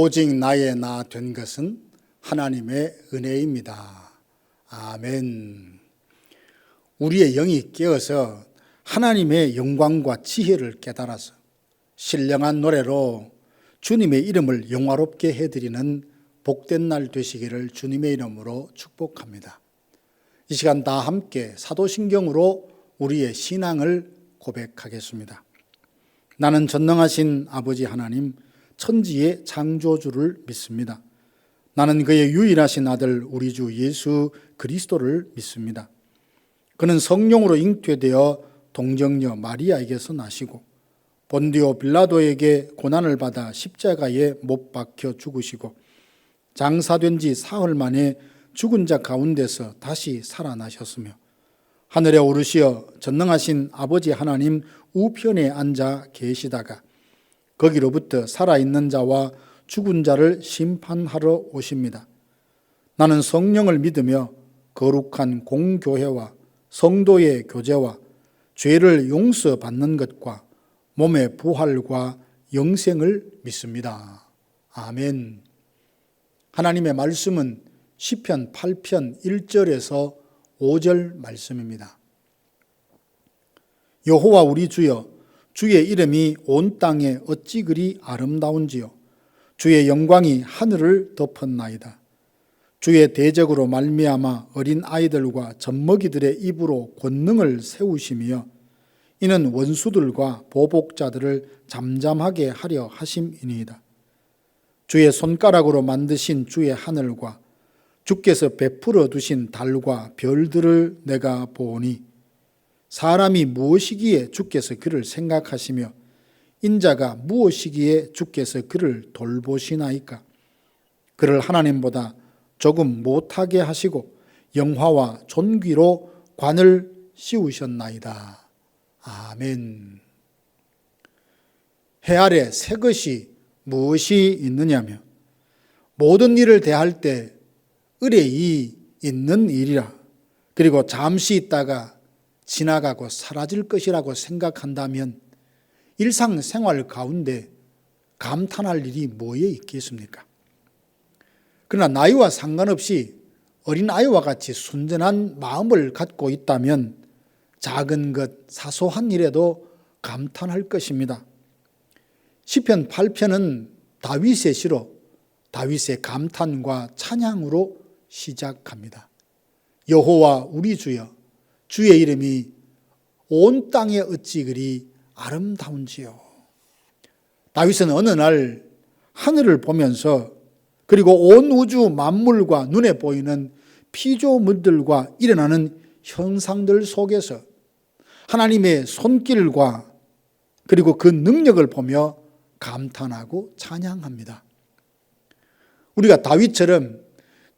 오직 나의 나 된 것은 하나님의 은혜입니다. 아멘. 우리의 영이 깨어서 하나님의 영광과 지혜를 깨달아서 신령한 노래로 주님의 이름을 영화롭게 해드리는 복된 날 되시기를 주님의 이름으로 축복합니다. 이 시간 다 함께 사도신경으로 우리의 신앙을 고백하겠습니다. 나는 전능하신 아버지 하나님, 천지의 창조주를 믿습니다. 나는 그의 유일하신 아들 우리 주 예수 그리스도를 믿습니다. 그는 성령으로 잉태되어 동정녀 마리아에게서 나시고 본디오 빌라도에게 고난을 받아 십자가에 못 박혀 죽으시고 장사된 지 사흘 만에 죽은 자 가운데서 다시 살아나셨으며 하늘에 오르시어 전능하신 아버지 하나님 우편에 앉아 계시다가 거기로부터 살아있는 자와 죽은 자를 심판하러 오십니다. 나는 성령을 믿으며 거룩한 공교회와 성도의 교제와 죄를 용서받는 것과 몸의 부활과 영생을 믿습니다. 아멘. 하나님의 말씀은 시편 8편 1절에서 5절 말씀입니다. 여호와 우리 주여, 주의 이름이 온 땅에 어찌 그리 아름다운지요. 주의 영광이 하늘을 덮었나이다. 주의 대적으로 말미암아 어린 아이들과 젖먹이들의 입으로 권능을 세우시며 이는 원수들과 보복자들을 잠잠하게 하려 하심이니이다. 주의 손가락으로 만드신 주의 하늘과 주께서 베풀어 두신 달과 별들을 내가 보오니 사람이 무엇이기에 주께서 그를 생각하시며 인자가 무엇이기에 주께서 그를 돌보시나이까. 그를 하나님보다 조금 못하게 하시고 영화와 존귀로 관을 씌우셨나이다. 아멘. 해 아래 새 것이 무엇이 있느냐며 모든 일을 대할 때 의뢰이 있는 일이라. 그리고 잠시 있다가 지나가고 사라질 것이라고 생각한다면 일상생활 가운데 감탄할 일이 뭐에 있겠습니까? 그러나 나이와 상관없이 어린아이와 같이 순전한 마음을 갖고 있다면 작은 것, 사소한 일에도 감탄할 것입니다. 시편 8편은 다윗의 시로 다윗의 감탄과 찬양으로 시작합니다. 여호와 우리 주여, 주의 이름이 온 땅에 어찌 그리 아름다운지요. 다윗은 어느 날 하늘을 보면서 그리고 온 우주 만물과 눈에 보이는 피조물들과 일어나는 현상들 속에서 하나님의 손길과 그리고 그 능력을 보며 감탄하고 찬양합니다. 우리가 다윗처럼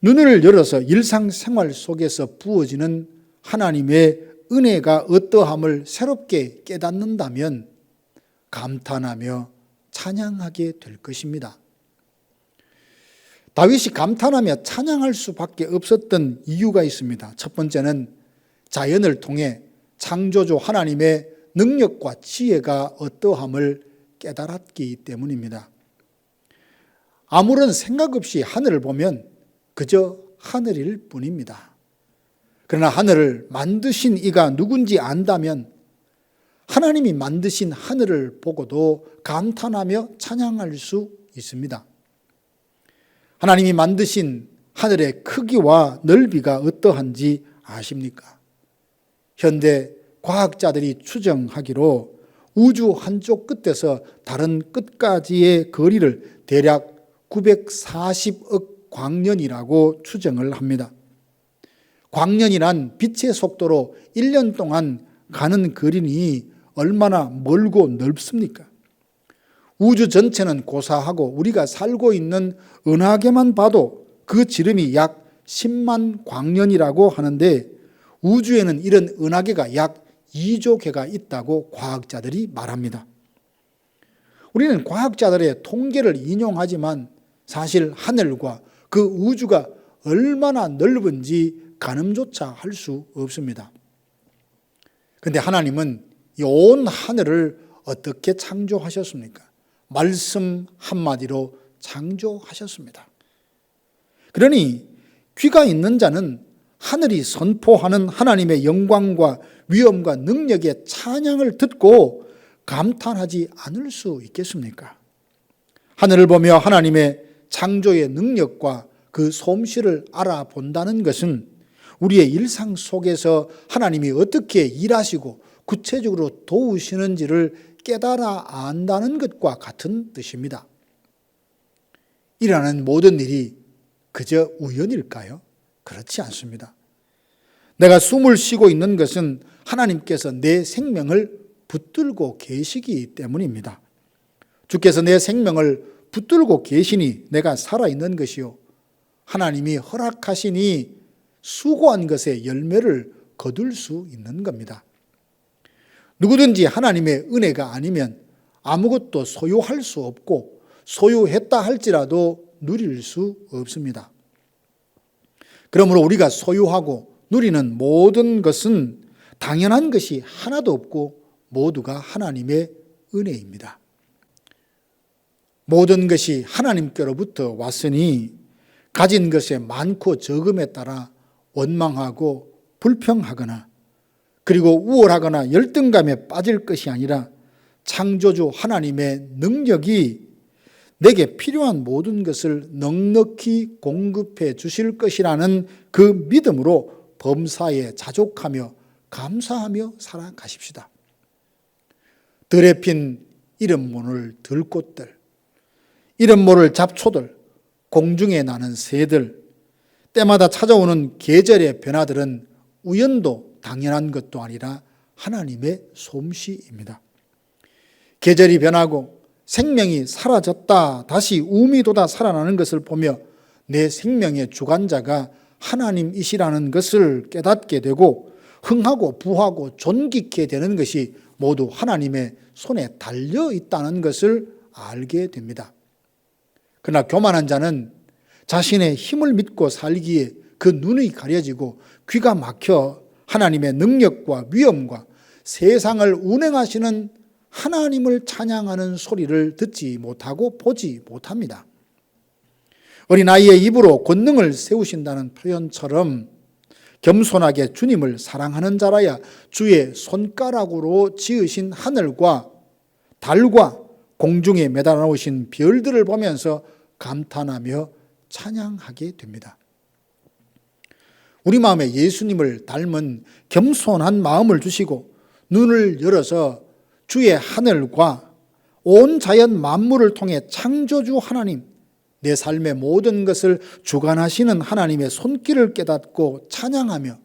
눈을 열어서 일상생활 속에서 부어지는 하나님의 은혜가 어떠함을 새롭게 깨닫는다면 감탄하며 찬양하게 될 것입니다. 다윗이 감탄하며 찬양할 수밖에 없었던 이유가 있습니다. 첫 번째는 자연을 통해 창조주 하나님의 능력과 지혜가 어떠함을 깨달았기 때문입니다. 아무런 생각 없이 하늘을 보면 그저 하늘일 뿐입니다. 그러나 하늘을 만드신 이가 누군지 안다면 하나님이 만드신 하늘을 보고도 감탄하며 찬양할 수 있습니다. 하나님이 만드신 하늘의 크기와 넓이가 어떠한지 아십니까? 현대 과학자들이 추정하기로 우주 한쪽 끝에서 다른 끝까지의 거리를 대략 940억 광년이라고 추정을 합니다. 광년이란 빛의 속도로 1년 동안 가는 거리니 얼마나 멀고 넓습니까? 우주 전체는 고사하고 우리가 살고 있는 은하계만 봐도 그 지름이 약 10만 광년이라고 하는데 우주에는 이런 은하계가 약 2조 개가 있다고 과학자들이 말합니다. 우리는 과학자들의 통계를 인용하지만 사실 하늘과 그 우주가 얼마나 넓은지 가늠조차 할 수 없습니다. 그런데 하나님은 이 온 하늘을 어떻게 창조하셨습니까? 말씀 한마디로 창조하셨습니다. 그러니 귀가 있는 자는 하늘이 선포하는 하나님의 영광과 위엄과 능력의 찬양을 듣고 감탄하지 않을 수 있겠습니까? 하늘을 보며 하나님의 창조의 능력과 그 솜씨를 알아본다는 것은 우리의 일상 속에서 하나님이 어떻게 일하시고 구체적으로 도우시는지를 깨달아 안다는 것과 같은 뜻입니다. 일하는 모든 일이 그저 우연일까요? 그렇지 않습니다. 내가 숨을 쉬고 있는 것은 하나님께서 내 생명을 붙들고 계시기 때문입니다. 주께서 내 생명을 붙들고 계시니 내가 살아있는 것이요, 하나님이 허락하시니 수고한 것의 열매를 거둘 수 있는 겁니다. 누구든지 하나님의 은혜가 아니면 아무것도 소유할 수 없고 소유했다 할지라도 누릴 수 없습니다. 그러므로 우리가 소유하고 누리는 모든 것은 당연한 것이 하나도 없고 모두가 하나님의 은혜입니다. 모든 것이 하나님께로부터 왔으니 가진 것의 많고 적음에 따라 원망하고 불평하거나 그리고 우월하거나 열등감에 빠질 것이 아니라 창조주 하나님의 능력이 내게 필요한 모든 것을 넉넉히 공급해 주실 것이라는 그 믿음으로 범사에 자족하며 감사하며 살아가십시다. 들에 핀 이름 모를 들꽃들, 이름 모를 잡초들, 공중에 나는 새들, 때마다 찾아오는 계절의 변화들은 우연도 당연한 것도 아니라 하나님의 솜씨입니다. 계절이 변하고 생명이 사라졌다 다시 움이 돋아 살아나는 것을 보며 내 생명의 주관자가 하나님이시라는 것을 깨닫게 되고 흥하고 부하고 존귀케 되는 것이 모두 하나님의 손에 달려 있다는 것을 알게 됩니다. 그러나 교만한 자는 자신의 힘을 믿고 살기에 그 눈이 가려지고 귀가 막혀 하나님의 능력과 위엄과 세상을 운행하시는 하나님을 찬양하는 소리를 듣지 못하고 보지 못합니다. 어린아이의 입으로 권능을 세우신다는 표현처럼 겸손하게 주님을 사랑하는 자라야 주의 손가락으로 지으신 하늘과 달과 공중에 매달아 놓으신 별들을 보면서 감탄하며 찬양하게 됩니다. 우리 마음에 예수님을 닮은 겸손한 마음을 주시고 눈을 열어서 주의 하늘과 온 자연 만물을 통해 창조주 하나님, 내 삶의 모든 것을 주관하시는 하나님의 손길을 깨닫고 찬양하며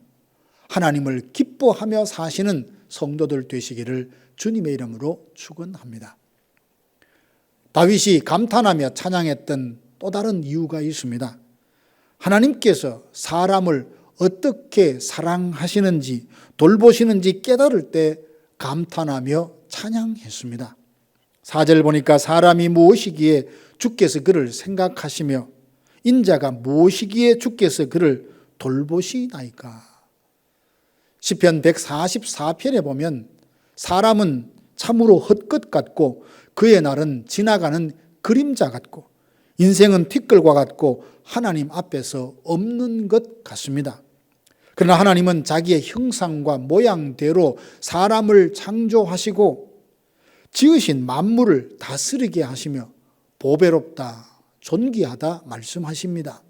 하나님을 기뻐하며 사시는 성도들 되시기를 주님의 이름으로 축원합니다. 다윗이 감탄하며 찬양했던 또 다른 이유가 있습니다. 하나님께서 사람을 어떻게 사랑하시는지 돌보시는지 깨달을 때 감탄하며 찬양했습니다. 4절 보니까 사람이 무엇이기에 주께서 그를 생각하시며 인자가 무엇이기에 주께서 그를 돌보시나이까. 시편 144편에 보면 사람은 참으로 헛것 같고 그의 날은 지나가는 그림자 같고 인생은 티끌과 같고 하나님 앞에서 없는 것 같습니다. 그러나 하나님은 자기의 형상과 모양대로 사람을 창조하시고 지으신 만물을 다스리게 하시며 보배롭다, 존귀하다 말씀하십니다.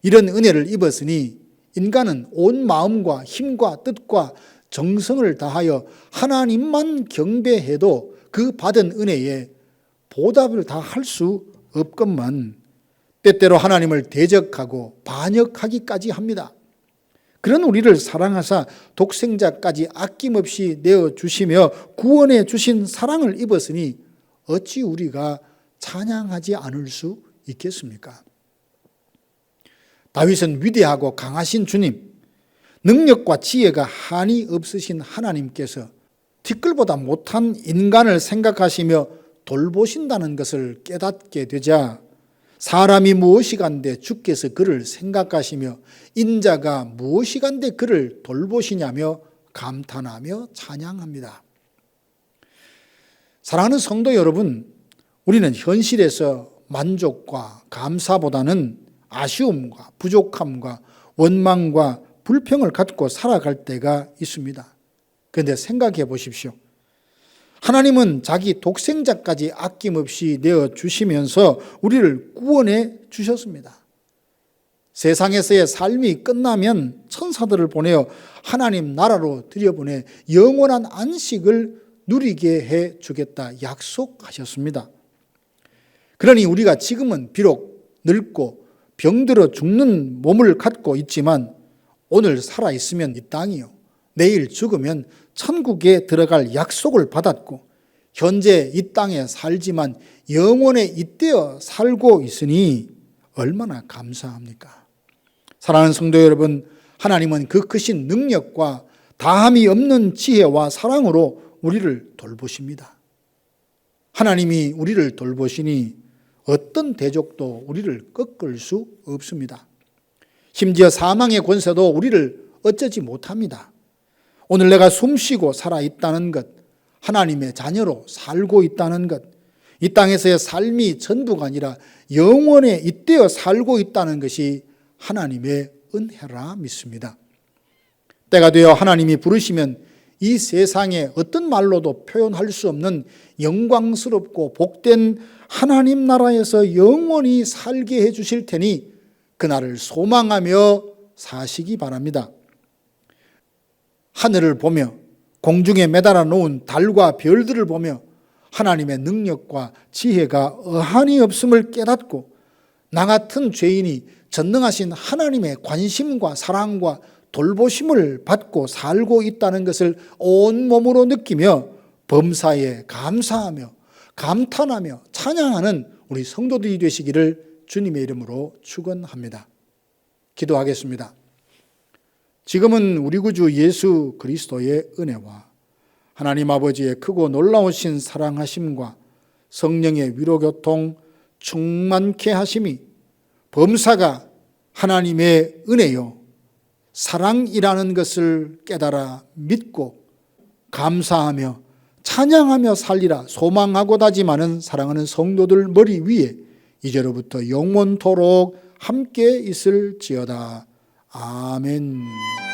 이런 은혜를 입었으니 인간은 온 마음과 힘과 뜻과 정성을 다하여 하나님만 경배해도 그 받은 은혜에 보답을 다 할 수 없건만 때때로 하나님을 대적하고 반역하기까지 합니다. 그런 우리를 사랑하사 독생자까지 아낌없이 내어주시며 구원해 주신 사랑을 입었으니 어찌 우리가 찬양하지 않을 수 있겠습니까? 다윗은 위대하고 강하신 주님, 능력과 지혜가 한이 없으신 하나님께서 티끌보다 못한 인간을 생각하시며 돌보신다는 것을 깨닫게 되자 사람이 무엇이간데 주께서 그를 생각하시며 인자가 무엇이간데 그를 돌보시냐며 감탄하며 찬양합니다. 사랑하는 성도 여러분, 우리는 현실에서 만족과 감사보다는 아쉬움과 부족함과 원망과 불평을 갖고 살아갈 때가 있습니다. 그런데 생각해 보십시오. 하나님은 자기 독생자까지 아낌없이 내어주시면서 우리를 구원해 주셨습니다. 세상에서의 삶이 끝나면 천사들을 보내어 하나님 나라로 들여보내 영원한 안식을 누리게 해 주겠다 약속하셨습니다. 그러니 우리가 지금은 비록 늙고 병들어 죽는 몸을 갖고 있지만 오늘 살아있으면 이 땅이요, 내일 죽으면 천국에 들어갈 약속을 받았고 현재 이 땅에 살지만 영원에 잇대어 살고 있으니 얼마나 감사합니까? 사랑하는 성도 여러분, 하나님은 그 크신 능력과 다함이 없는 지혜와 사랑으로 우리를 돌보십니다. 하나님이 우리를 돌보시니 어떤 대적도 우리를 꺾을 수 없습니다. 심지어 사망의 권세도 우리를 어쩌지 못합니다. 오늘 내가 숨쉬고 살아있다는 것, 하나님의 자녀로 살고 있다는 것, 이 땅에서의 삶이 전부가 아니라 영원에 잇대어 살고 있다는 것이 하나님의 은혜라 믿습니다. 때가 되어 하나님이 부르시면 이 세상에 어떤 말로도 표현할 수 없는 영광스럽고 복된 하나님 나라에서 영원히 살게 해 주실 테니 그날을 소망하며 사시기 바랍니다. 하늘을 보며 공중에 매달아 놓은 달과 별들을 보며 하나님의 능력과 지혜가 어한이 없음을 깨닫고 나 같은 죄인이 전능하신 하나님의 관심과 사랑과 돌보심을 받고 살고 있다는 것을 온몸으로 느끼며 범사에 감사하며 감탄하며 찬양하는 우리 성도들이 되시기를 주님의 이름으로 축원합니다. 기도하겠습니다. 지금은 우리 구주 예수 그리스도의 은혜와 하나님 아버지의 크고 놀라우신 사랑하심과 성령의 위로교통 충만케 하심이 범사가 하나님의 은혜요 사랑이라는 것을 깨달아 믿고 감사하며 찬양하며 살리라 소망하고 다짐하는 사랑하는 성도들 머리 위에 이제로부터 영원토록 함께 있을지어다. 아멘.